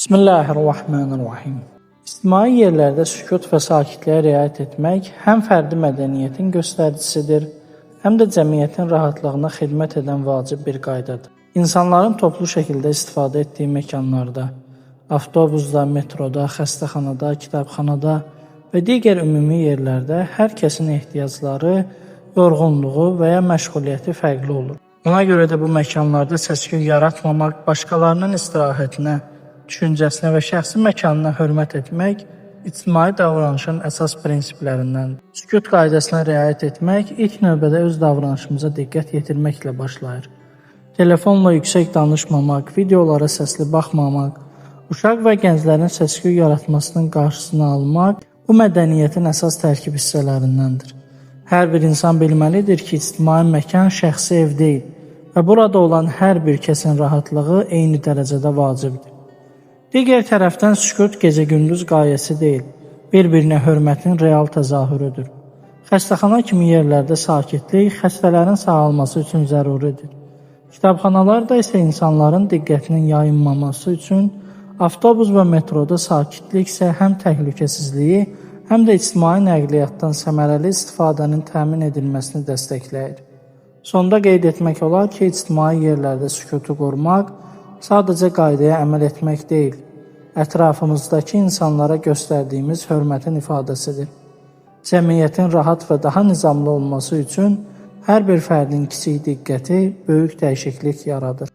Bismillahirrahmanirrahim. İctimai yerlərdə sükut və sakitliyə riayət etmək həm fərdi mədəniyyətin göstəricisidir, həm də cəmiyyətin rahatlığına xidmət edən vacib bir qaydadır. İnsanların toplu şəkildə istifadə etdiyi məkanlarda, avtobusda, metroda, xəstəxanada, kitabxanada və digər ümumi yerlərdə hər kəsin ehtiyacları, yorğunluğu və ya məşğuliyyəti fərqli olur. Ona görə də bu məkanlarda səs-küy yaratmamaq, başqalarının istirahətinə, düşüncəsinə və şəxsi məkanına hörmət etmək ictimai davranışın əsas prinsiplərindəndir. Sükut qaydasına riayət etmək ilk növbədə öz davranışımıza diqqət yetirməklə başlayır. Telefonla yüksək danışmamaq, videolara səsli baxmamaq, uşaq və gənclərin səs-küy yaratmasının qarşısını almaq bu mədəniyyətin əsas tərkib hissələrindəndir. Hər bir insan bilməlidir ki, ictimai məkan şəxsi ev deyil və burada olan hər bir kəsin rahatlığı eyni dərəcədə vacibdir. Digər tərəfdən sükut gecə-gündüz qayəsi deyil, bir-birinə hörmətin real təzahürüdür. Xəstəxana kimi yerlərdə sakitlik xəstələrin sağalması üçün zəruridir. Kitabxanalarda isə insanların diqqətinin yayınmaması üçün, avtobus və metroda sakitlik isə həm təhlükəsizliyi, həm də ictimai nəqliyyatdan səmərəli istifadənin təmin edilməsini dəstəkləyir. Sonda qeyd etmək olar ki, ictimai yerlərdə sükutu qorumaq sadəcə qaydaya əməl etmək deyil, ətrafımızdakı insanlara göstərdiyimiz hörmətin ifadəsidir. Cəmiyyətin rahat və daha nizamlı olması üçün hər bir fərdin kiçik diqqəti böyük dəyişiklik yaradır.